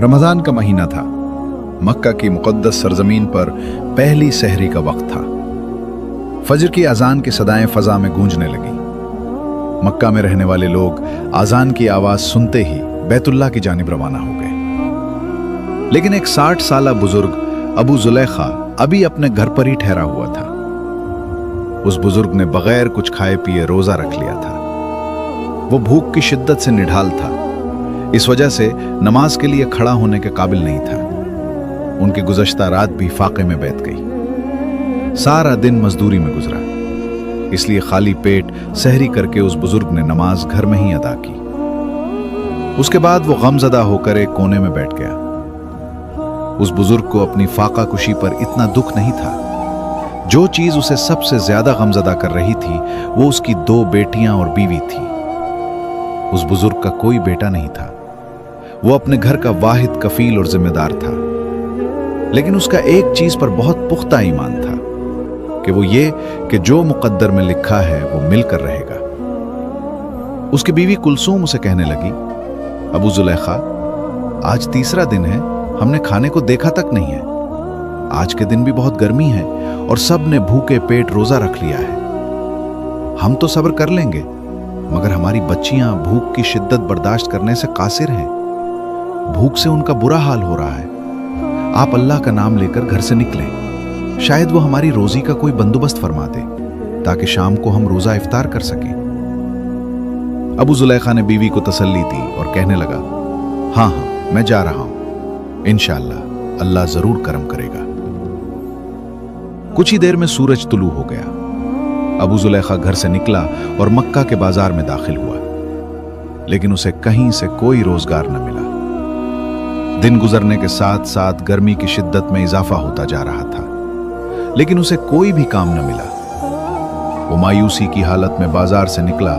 रमज़ान का महीना था। मक्का की मुक़द्दस सरजमीन पर पहली सहरी का वक्त था। फजर की अजान की सदाएं फ़ज़ा में गूंजने लगी। मक्का में रहने वाले लोग अजान की आवाज़ सुनते ही बैतुल्लाह की जानिब रवाना हो गए। लेकिन एक 60 साला बुजुर्ग अबू जुलैखा अभी अपने घर पर ही ठहरा हुआ था। उस बुजुर्ग ने बगैर कुछ खाए पिए रोज़ा रख लिया था। वो भूख की शिद्दत से निढाल था। इस वजह से नमाज के लिए खड़ा होने के काबिल नहीं था। उनकी गुज़श्ता रात भी फाके में बैठ गई। सारा दिन मजदूरी में गुजरा, इसलिए खाली पेट सहरी करके उस बुजुर्ग ने नमाज घर में ही अदा की। उसके बाद वो गमज़दा होकर एक कोने में बैठ गया। उस बुजुर्ग को अपनी फाका कुशी पर इतना दुख नहीं था। जो चीज उसे सबसे ज्यादा गमज़दा कर रही थी वो उसकी 2 बेटियां और बीवी थी। उस बुजुर्ग का कोई बेटा नहीं था। वो अपने घर का वाहिद कफील और जिम्मेदार था। लेकिन उसका एक चीज पर बहुत पुख्ता ईमान था कि वो ये कि जो मुकद्दर में लिखा है वो मिलकर रहेगा। उसकी बीवी कुलसूम उसे कहने लगी, अबू जुलैखा, आज तीसरा दिन है, हमने खाने को देखा तक नहीं है। आज के दिन भी बहुत गर्मी है और सब ने भूखे पेट रोजा रख लिया है। हम तो सब्र कर लेंगे, मगर हमारी बच्चियां भूख की शिद्दत बर्दाश्त करने से कासिर हैं। भूख से उनका बुरा हाल हो रहा है। आप अल्लाह का नाम लेकर घर से निकलें, शायद वो हमारी रोजी का कोई बंदोबस्त फरमा दे ताकि शाम को हम रोजा इफ्तार कर सकें। अबू जुलैखा ने बीवी को तसल्ली दी और कहने लगा, हाँ हाँ, मैं जा रहा हूं, इंशाअल्लाह अल्लाह जरूर करम करेगा। कुछ ही देर में सूरज तुलू हो गया। अबू जुलैखा घर से निकला और मक्का के बाजार में दाखिल हुआ, लेकिन उसे कहीं से कोई रोजगार न मिला। दिन गुजरने के साथ साथ गर्मी की शिद्दत में इजाफा होता जा रहा था, लेकिन उसे कोई भी काम न मिला। वो मायूसी की हालत में बाजार से निकला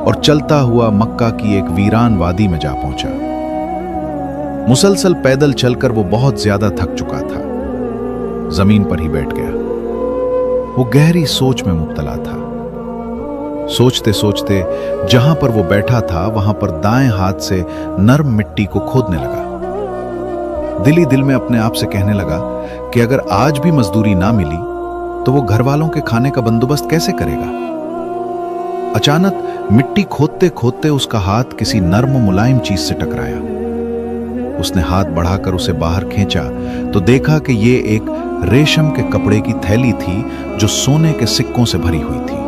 और चलता हुआ मक्का की एक वीरान वादी में जा पहुंचा। मुसलसल पैदल चलकर वो बहुत ज्यादा थक चुका था। जमीन पर ही बैठ गया। वो गहरी सोच में मुब्तला था। सोचते सोचते जहां पर वो बैठा था वहां पर दाएं हाथ से नर्म मिट्टी को खोदने लगा। दिल ही दिल में अपने आप से कहने लगा कि अगर आज भी मजदूरी ना मिली तो वो घर वालों के खाने का बंदोबस्त कैसे करेगा। अचानक मिट्टी खोदते खोदते उसका हाथ किसी नर्म मुलायम चीज से टकराया। उसने हाथ बढ़ाकर उसे बाहर खींचा तो देखा कि ये एक रेशम के कपड़े की थैली थी जो सोने के सिक्कों से भरी हुई थी।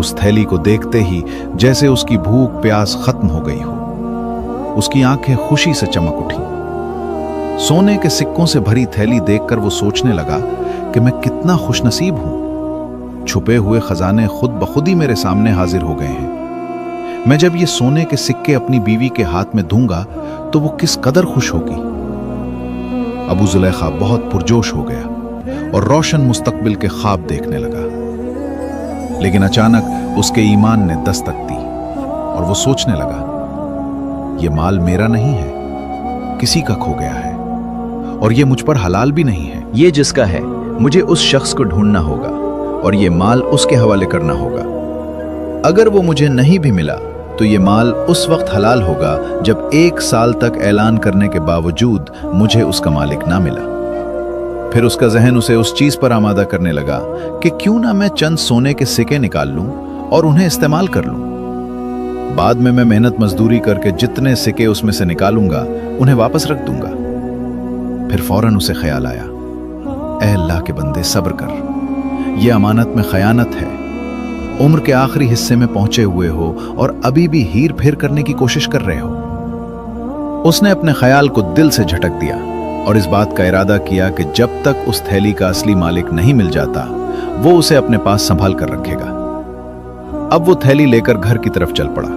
उस थैली को देखते ही जैसे उसकी भूख प्यास खत्म हो गई हो। उसकी आंखें खुशी से चमक उठी। सोने के सिक्कों से भरी थैली देखकर वो सोचने लगा कि मैं कितना खुशनसीब हूं। छुपे हुए खजाने खुद ब खुद ही मेरे सामने हाजिर हो गए हैं। मैं जब ये सोने के सिक्के अपनी बीवी के हाथ में दूंगा तो वो किस कदर खुश होगी। अबू जुलैखा बहुत पुरजोश हो गया और रोशन मुस्तकबिल के ख्वाब देखने लगा। लेकिन अचानक उसके ईमान ने दस्तक दी और वो सोचने लगा, ये माल मेरा नहीं है, किसी का खो गया है और ये मुझ पर हलाल भी नहीं है। ये जिसका है मुझे उस शख्स को ढूंढना होगा और ये माल उसके हवाले करना होगा। अगर वो मुझे नहीं भी मिला तो ये माल उस वक्त हलाल होगा जब 1 साल तक ऐलान करने के बावजूद मुझे उसका मालिक ना मिला। फिर उसका जहन उसे उस चीज पर आमादा करने लगा कि क्यों ना मैं चंद सोने के सिक्के निकाल लूं और उन्हें इस्तेमाल कर लूं। बाद में मैं मेहनत मजदूरी करके जितने सिक्के उसमें से निकालूंगा उन्हें वापस रख दूंगा। फिर फौरन उसे ख्याल आया, ऐ अल्लाह के बंदे, सब्र कर, यह अमानत में खयानत है। उम्र के आखिरी हिस्से में पहुंचे हुए हो और अभी भी हीर फेर करने की कोशिश कर रहे हो। उसने अपने ख्याल को दिल से झटक दिया और इस बात का इरादा किया कि जब तक उस थैली का असली मालिक नहीं मिल जाता वो उसे अपने पास संभाल कर रखेगा। अब वो थैली लेकर घर की तरफ चल पड़ा।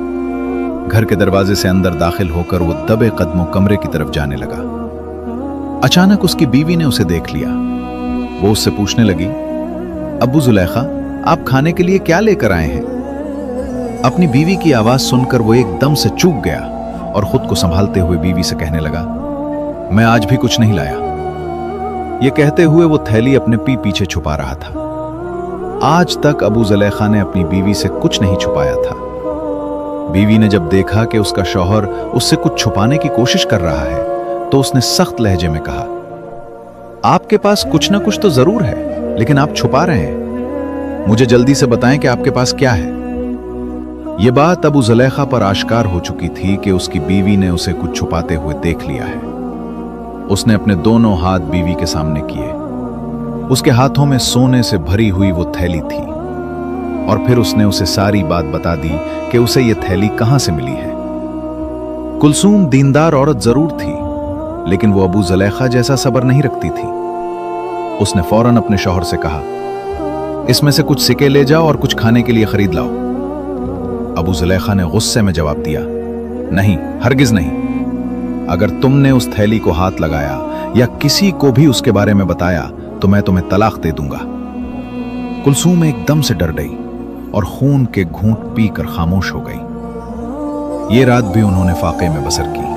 घर के दरवाजे से अंदर दाखिल होकर वो दबे कदमों कमरे की तरफ जाने लगा। अचानक उसकी बीवी ने उसे देख लिया। वो उससे पूछने लगी, अबू जुलैखा, आप खाने के लिए क्या लेकर आए हैं? अपनी बीवी की आवाज सुनकर वो एकदम से चूक गया और खुद को संभालते हुए बीवी से कहने लगा, मैं आज भी कुछ नहीं लाया। ये कहते हुए वो थैली अपने पीछे छुपा रहा था। आज तक अबू जुलैखा ने अपनी बीवी से कुछ नहीं छुपाया था। बीवी ने जब देखा कि उसका शौहर उससे कुछ छुपाने की कोशिश कर रहा है तो उसने सख्त लहजे में कहा, आपके पास कुछ ना कुछ तो जरूर है, लेकिन आप छुपा रहे हैं। मुझे जल्दी से बताएं कि आपके पास क्या है। यह बात अबू जुलेखा पर आश्कार हो चुकी थी कि उसकी बीवी ने उसे कुछ छुपाते हुए देख लिया है। उसने अपने दोनों हाथ बीवी के सामने किए। उसके हाथों में सोने से भरी हुई वो थैली थी और फिर उसने उसे सारी बात बता दी कि उसे ये थैली कहां से मिली है। कुलसूम दीनदार औरत जरूर थी, लेकिन वो अबू जुलेखा जैसा सब्र नहीं रखती थी। उसने फौरन अपने शौहर से कहा, इसमें से कुछ सिक्के ले जाओ और कुछ खाने के लिए खरीद लाओ। अबू जुलेखा ने गुस्से में जवाब दिया, नहीं, हरगिज नहीं। अगर तुमने उस थैली को हाथ लगाया या किसी को भी उसके बारे में बताया तो मैं तुम्हें तलाक दे दूंगा। कुलसूम एकदम से डर गई और खून के घूंट पीकर खामोश हो गई। ये रात भी उन्होंने फाके में बसर की।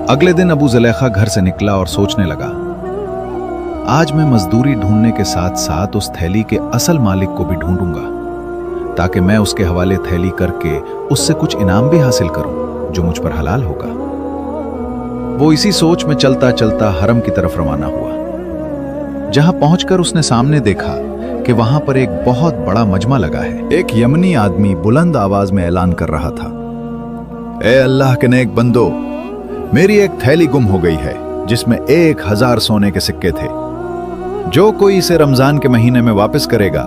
अगले दिन अबू जुलेखा घर से निकला और सोचने लगा, आज मैं मजदूरी ढूंढने के साथ साथ उस थैली के असल मालिक को भी ढूंढूंगा, ताकि मैं उसके हवाले थैली करके उससे कुछ इनाम भी हासिल करूं जो मुझ पर हलाल होगा। वो इसी सोच में चलता चलता हरम की तरफ रवाना हुआ। जहां पहुंचकर उसने सामने देखा कि वहां पर एक बहुत बड़ा मजमा लगा है। एक यमनी आदमी बुलंद आवाज में ऐलान कर रहा था, ए अल्लाह के नेक बंदो, मेरी एक थैली गुम हो गई है जिसमें 1000 सोने के सिक्के थे। जो कोई इसे रमजान के महीने में वापस करेगा,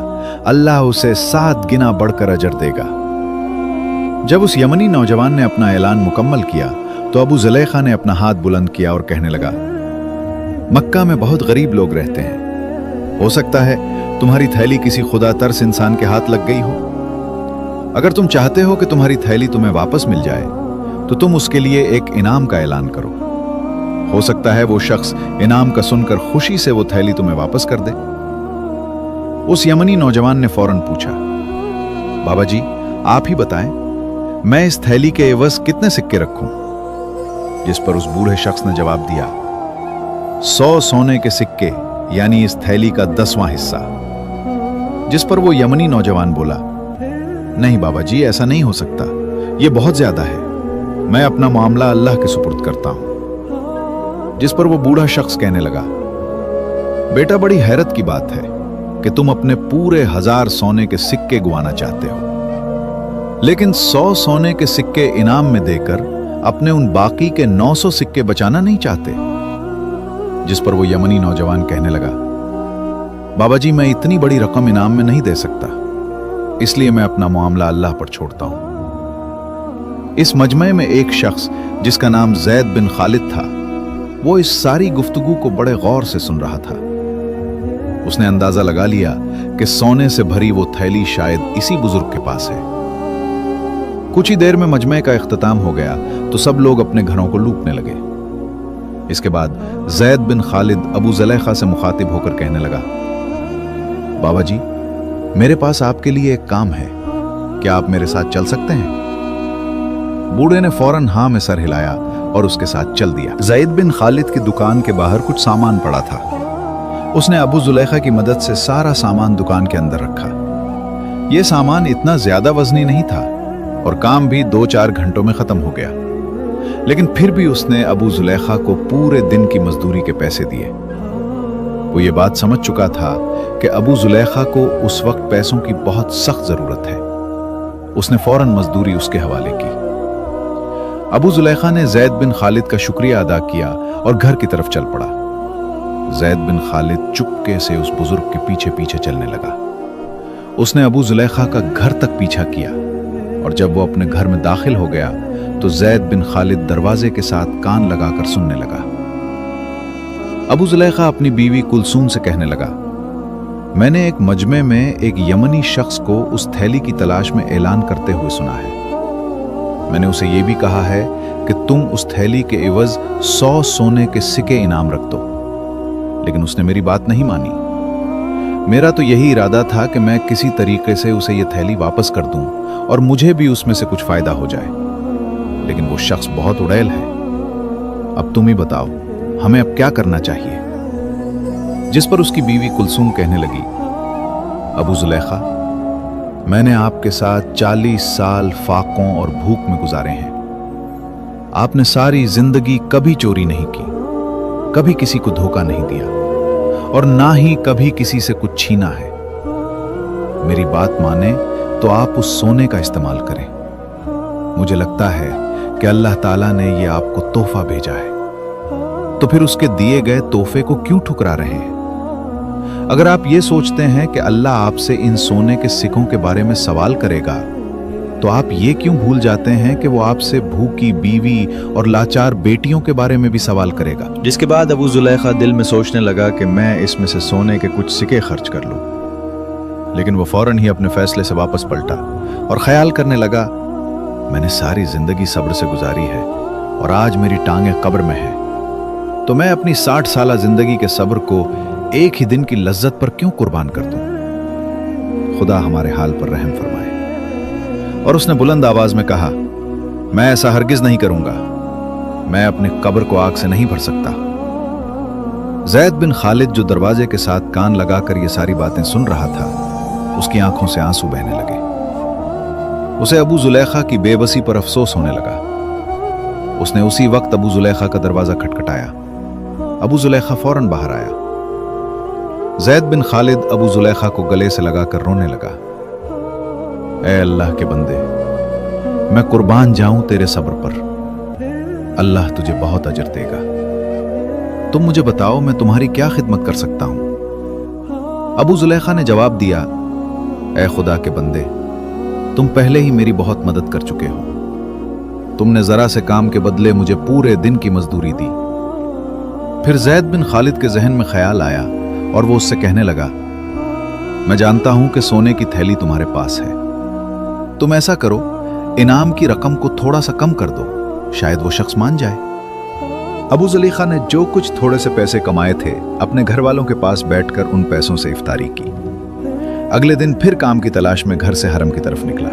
अल्लाह उसे 7 गुना बढ़कर अजर देगा। जब उस यमनी नौजवान ने अपना ऐलान मुकम्मल किया तो अबू जुलेखा ने अपना हाथ बुलंद किया और कहने लगा, मक्का में बहुत गरीब लोग रहते हैं। हो सकता है तुम्हारी थैली किसी खुदा तरस इंसान के हाथ लग गई हो। अगर तुम चाहते हो कि तुम्हारी थैली तुम्हें वापस मिल जाए तो तुम उसके लिए एक इनाम का ऐलान करो। हो सकता है वो शख्स इनाम का सुनकर खुशी से वो थैली तुम्हें वापस कर दे। उस यमनी नौजवान ने फौरन पूछा, बाबा जी आप ही बताएं, मैं इस थैली के एवज कितने सिक्के रखूं? जिस पर उस बूढ़े शख्स ने जवाब दिया, 100 सोने के सिक्के, यानी इस थैली का 10वां हिस्सा। जिस पर वो यमनी नौजवान बोला, नहीं बाबा जी, ऐसा नहीं हो सकता, ये बहुत ज्यादा है। मैं अपना मामला अल्लाह के सुपुर्द करता हूं। जिस पर वो बूढ़ा शख्स कहने लगा, बेटा बड़ी हैरत की बात है कि तुम अपने पूरे 1000 सोने के सिक्के गुवाना चाहते हो, लेकिन 100 सोने के सिक्के इनाम में देकर अपने उन बाकी के 900 सिक्के बचाना नहीं चाहते। जिस पर वो यमनी नौजवान कहने लगा, बाबा जी मैं इतनी बड़ी रकम इनाम में नहीं दे सकता, इसलिए मैं अपना मामला अल्लाह पर छोड़ता हूं। इस मजमे में एक शख्स जिसका नाम जैद बिन खालिद था, वो इस सारी गुफ्तगू को बड़े गौर से सुन रहा था। उसने अंदाजा लगा लिया कि सोने से भरी वो थैली शायद इसी बुजुर्ग के पास है। कुछ ही देर में मजमे का इख्तिताम हो गया तो सब लोग अपने घरों को लूटने लगे। इसके बाद जैद बिन खालिद अबू जुलेखा से मुखातिब होकर कहने लगा, बाबा जी मेरे पास आपके लिए एक काम है, क्या आप मेरे साथ चल सकते हैं? बूढ़े ने फौरन हां में सर हिलाया और उसके साथ चल दिया। जैद बिन खालिद की दुकान के बाहर कुछ सामान पड़ा था। उसने अबू जुलेखा की मदद से सारा सामान दुकान के अंदर रखा। यह सामान इतना ज्यादा वजनी नहीं था और काम भी 2-4 घंटों में खत्म हो गया, लेकिन फिर भी उसने अबू जुलेखा को पूरे दिन की मजदूरी के पैसे दिए। वो ये बात समझ चुका था कि अबू जुलेखा को उस वक्त पैसों की बहुत सख्त जरूरत है। उसने फौरन मजदूरी उसके हवाले की। अबू जुलेखा ने जैद बिन खालिद का शुक्रिया अदा किया और घर की तरफ चल पड़ा। जैद बिन खालिद चुपके से उस बुजुर्ग के पीछे पीछे चलने लगा। उसने अबू जुलेखा का घर तक पीछा किया और जब वो अपने घर में दाखिल हो गया तो जैद बिन खालिद दरवाजे के साथ कान लगाकर सुनने लगा। अबू जुलेखा अपनी बीवी कुलसूम से कहने लगा, मैंने एक मजमे में एक यमनी शख्स को उस थैली की तलाश में ऐलान करते हुए सुना है। मैंने उसे यह भी कहा है कि तुम उस थैली के एवज 100 सोने के सिक्के इनाम रख दो, लेकिन उसने मेरी बात नहीं मानी। मेरा तो यही इरादा था कि मैं किसी तरीके से उसे यह थैली वापस कर दूं और मुझे भी उसमें से कुछ फायदा हो जाए, लेकिन वो शख्स बहुत उड़ैल है। अब तुम ही बताओ, हमें अब क्या करना चाहिए? जिस पर उसकी बीवी कुलसूम कहने लगी, अबू जुलेखा, मैंने आपके साथ 40 साल फाकों और भूख में गुजारे हैं। आपने सारी जिंदगी कभी चोरी नहीं की, कभी किसी को धोखा नहीं दिया और ना ही कभी किसी से कुछ छीना है। मेरी बात माने तो आप उस सोने का इस्तेमाल करें। मुझे लगता है कि अल्लाह ताला ने ये आपको तोहफा भेजा है, तो फिर उसके दिए गए तोहफे को क्यों ठुकरा रहे हैं? अगर आप ये सोचते हैं कि अल्लाह आपसे इन सोने के सिक्कों के बारे में सवाल करेगा, तो आप ये क्यों भूल जाते हैं कि वो आपसे भूखी बीवी और लाचार बेटियों के बारे में भी सवाल करेगा? जिसके बाद अबू जुलैखा दिल में सोचने लगा कि मैं इसमें से सोने के कुछ सिक्के खर्च कर लूं। लेकिन वो फौरन ही अपने फैसले से वापस पलटा और ख्याल करने लगा, मैंने सारी जिंदगी सब्र से गुजारी है और आज मेरी टांगें कब्र में है, तो मैं अपनी 60 साला जिंदगी के सब्र को एक ही दिन की लज्जत पर क्यों कुर्बान कर दूं? खुदा हमारे हाल पर रहम फरमाए। और उसने बुलंद आवाज में कहा, मैं ऐसा हरगिज नहीं करूंगा, मैं अपनी कब्र को आग से नहीं भर सकता। जैद बिन खालिद जो दरवाजे के साथ कान लगाकर ये सारी बातें सुन रहा था, उसकी आंखों से आंसू बहने लगे। उसे अबू जुलैखा की बेबसी पर अफसोस होने लगा। उसने उसी वक्त अबू जुलैखा का दरवाजा खटखटाया। अबू जुलैखा फौरन बाहर आया। जैद बिन खालिद अबू जुलैखा को गले से लगाकर रोने लगा। ऐ अल्लाह के बंदे, मैं कुर्बान जाऊं तेरे सब्र पर, अल्लाह तुझे बहुत अजर देगा। तुम मुझे बताओ मैं तुम्हारी क्या खिदमत कर सकता हूं? अबू जुलैखा ने जवाब दिया, ऐ खुदा के बंदे, तुम पहले ही मेरी बहुत मदद कर चुके हो। तुमने जरा से काम के बदले मुझे पूरे दिन की मजदूरी दी। फिर जैद बिन खालिद के जहन में ख्याल आया और वो उससे कहने लगा, मैं जानता हूं कि सोने की थैली तुम्हारे पास है। तुम ऐसा करो, इनाम की रकम को थोड़ा सा कम कर दो, शायद वो शख्स मान जाए। अबू जुलैखा ने जो कुछ थोड़े से पैसे कमाए थे अपने घर वालों के पास बैठकर उन पैसों से इफ्तारी की। अगले दिन फिर काम की तलाश में घर से हरम की तरफ निकला।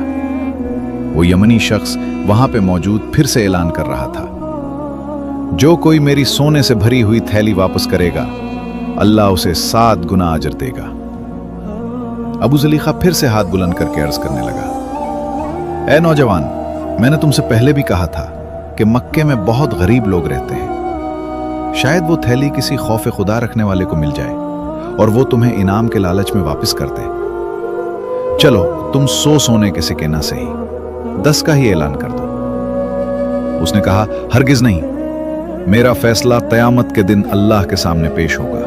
वो यमनी शख्स वहां पे मौजूद फिर से ऐलान कर रहा था, जो कोई मेरी सोने से भरी हुई थैली वापस करेगा, अल्लाह उसे 7 गुना अजर देगा। अबू जुलैखा फिर से हाथ बुलंद करके अर्ज करने लगा, ऐ नौजवान, मैंने तुमसे पहले भी कहा था कि मक्के में बहुत गरीब लोग रहते हैं। शायद वो थैली किसी खौफ खुदा रखने वाले को मिल जाए और वो तुम्हें इनाम के लालच में वापस कर दे। चलो तुम 100 सोने के सिक्के ना सही, 10 का ही ऐलान कर दो। उसने कहा, हरगिज नहीं, मेरा फैसला क़यामत के दिन अल्लाह के सामने पेश होगा।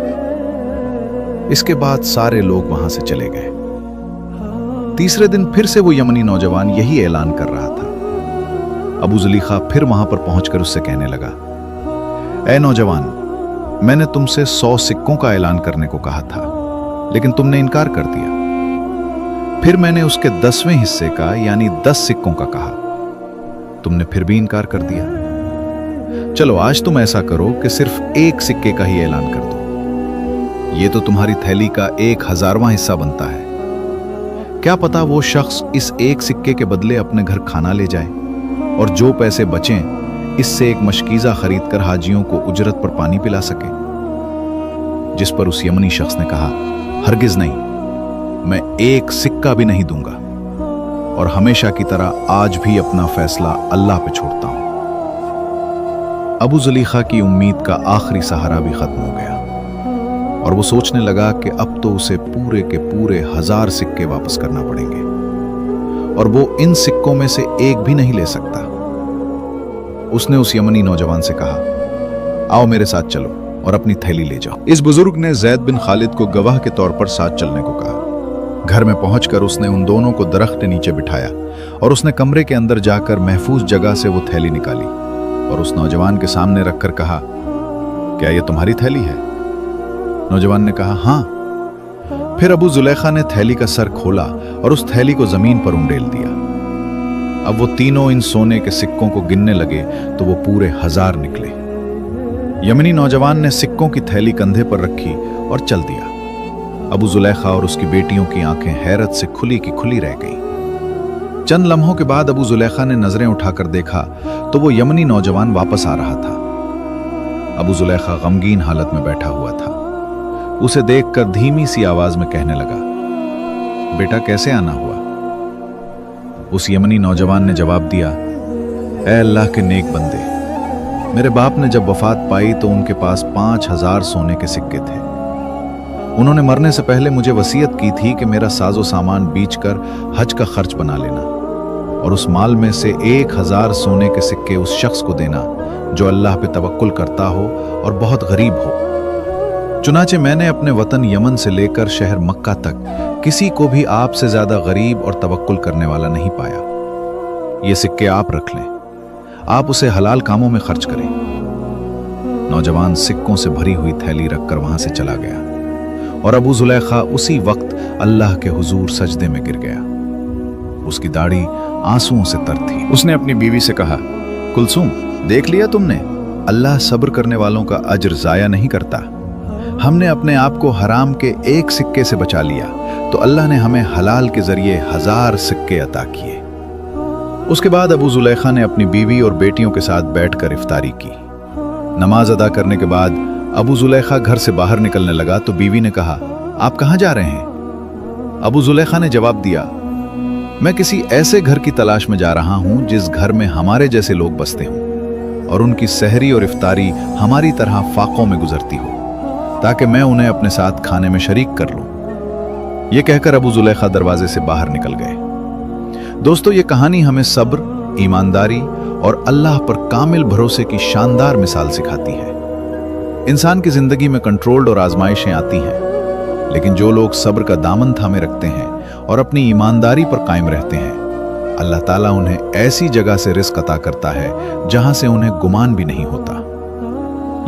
इसके बाद सारे लोग वहां से चले गए। तीसरे दिन फिर से वो यमनी नौजवान यही ऐलान कर रहा था। अबू जुलैखा फिर वहां पर पहुंचकर उससे कहने लगा, ऐ नौजवान, मैंने तुमसे 100 सिक्कों का ऐलान करने को कहा था, लेकिन तुमने इनकार कर दिया। फिर मैंने उसके 10वें हिस्से का यानी 10 सिक्कों का कहा, तुमने फिर भी इनकार कर दिया। चलो आज तुम ऐसा करो कि सिर्फ 1 सिक्के का ही ऐलान कर दो। ये तो तुम्हारी थैली का 1000वां हिस्सा बनता है। क्या पता वो शख्स इस 1 सिक्के के बदले अपने घर खाना ले जाए और जो पैसे बचें इससे एक मशकीज़ा खरीद कर हाजियों को उजरत पर पानी पिला सके। जिस पर उस यमनी शख्स ने कहा, हरगिज नहीं, मैं 1 सिक्का भी नहीं दूंगा और हमेशा की तरह आज भी अपना फैसला अल्लाह पे छोड़ता हूं। अबू जुलैखा की उम्मीद का आखिरी सहारा भी खत्म हो गया और वो सोचने लगा कि अब तो उसे पूरे के पूरे 1000 सिक्के वापस करना पड़ेंगे और वो इन सिक्कों में से एक भी नहीं ले सकता। उसने उस यमनी नौजवान से कहा, आओ मेरे साथ चलो और अपनी थैली ले जाओ। इस बुजुर्ग ने जैद बिन खालिद को गवाह के तौर पर साथ चलने को कहा। घर में पहुंचकर उसने उन दोनों को दरख्त के नीचे बिठाया और उसने कमरे के अंदर जाकर महफूज जगह से वो थैली निकाली और उस नौजवान के सामने रखकर कहा, क्या ये तुम्हारी थैली है? नौजवान ने कहा, हाँ। फिर अबू जुलैखा ने थैली का सर खोला और उस थैली को जमीन पर उंडेल दिया। अब वो तीनों इन सोने के सिक्कों को गिनने लगे तो वो पूरे 1000 निकले। यमनी नौजवान ने सिक्कों की थैली कंधे पर रखी और चल दिया। अबू जुलैखा और उसकी बेटियों की आंखें हैरत से खुली की खुली रह गईं। चंद लम्हों के बाद अबू जुलैखा ने नजरें उठाकर देखा तो वो यमनी नौजवान वापस आ रहा था। अबू जुलैखा गमगीन हालत में बैठा हुआ था। उसे देखकर धीमी सी आवाज में कहने लगा, बेटा कैसे आना हुआ? उस यमनी नौजवान ने जवाब दिया, ऐ अल्लाह के नेक बंदे, मेरे बाप ने जब वफात पाई तो उनके पास 5,000 सोने के सिक्के थे। उन्होंने मरने से पहले मुझे वसीयत की थी कि मेरा साजो सामान बेचकर हज का खर्च बना लेना और उस माल में से 1,000 सोने के सिक्के उस शख्स को देना जो अल्लाह पे तवक्कुल करता हो और बहुत गरीब हो। चुनाचे मैंने अपने वतन यमन से लेकर शहर मक्का तक किसी को भी आपसे ज्यादा गरीब और तवक्कुल करने वाला नहीं पाया। ये सिक्के आप रख लें, आप उसे हलाल कामों में खर्च करें। नौजवान सिक्कों से भरी हुई थैली रखकर वहां से चला गया और अबू जुलैखा उसी वक्त अल्लाह के हुजूर सजदे में गिर गया। उसकी दाढ़ी आंसुओं से तर थी। उसने अपनी बीवी से कहा, कुलसूम, देख लिया तुमने, अल्लाह सब्र करने वालों का अज्र जाया नहीं करता। हमने अपने आप को हराम के एक सिक्के से बचा लिया तो अल्लाह ने हमें हलाल के जरिए 1000 सिक्के अता किए। उसके बाद अबू जुलैखा ने अपनी बीवी और बेटियों के साथ बैठकर इफ्तारी की। नमाज अदा करने के बाद अबू जुलैखा घर से बाहर निकलने लगा तो बीवी ने कहा, आप कहां जा रहे हैं? अबू जुलैखा ने जवाब दिया, मैं किसी ऐसे घर की तलाश में जा रहा हूं जिस घर में हमारे जैसे लोग बसते हों और उनकी सहरी और इफ्तारी हमारी तरह फाकों में गुजरती हो, ताकि मैं उन्हें अपने साथ खाने में शरीक कर लूं। यह कहकर अबू जुलैखा दरवाजे से बाहर निकल गए। दोस्तों, ये कहानी हमें सब्र, ईमानदारी और अल्लाह पर कामिल भरोसे की शानदार मिसाल सिखाती है। इंसान की जिंदगी में कंट्रोल्ड और आजमाइशें आती हैं, लेकिन जो लोग सब्र का दामन थामे रखते हैं और अपनी ईमानदारी पर कायम रहते हैं, अल्लाह ताला उन्हें ऐसी जगह से रिस्क अता करता है जहां से उन्हें गुमान भी नहीं होता।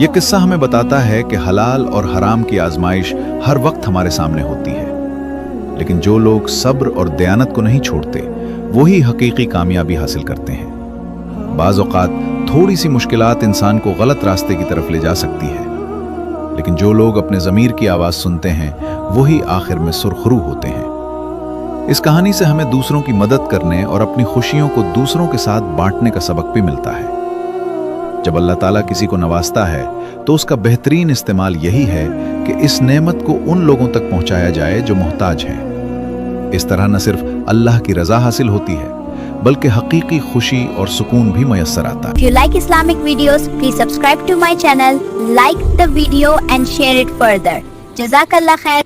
यह किस्सा हमें बताता है कि हलाल और हराम की आजमाइश हर वक्त हमारे सामने होती है, लेकिन जो लोग सब्र और दयानत को नहीं छोड़ते वही हकीकी कामयाबी हासिल करते हैं। बाज़ औक़ात थोड़ी सी मुश्किलात इंसान को गलत रास्ते की तरफ ले जा सकती है, लेकिन जो लोग अपने ज़मीर की आवाज़ सुनते हैं वही आखिर में सुरखरू होते हैं। इस कहानी से हमें दूसरों की मदद करने और अपनी खुशियों को दूसरों के साथ बांटने का सबक भी मिलता है। जब अल्लाह ताला किसी को नवाजता है तो उसका बेहतरीन इस्तेमाल यही है कि इस नेमत को उन लोगों तक पहुंचाया जाए जो मोहताज हैं। इस तरह न सिर्फ अल्लाह की रजा हासिल होती है, बल्कि हकीकी खुशी और सुकून भी मयस्सर आता है। If you like Islamic videos, please subscribe to my channel, like the video and share it further. Jazakallah khair.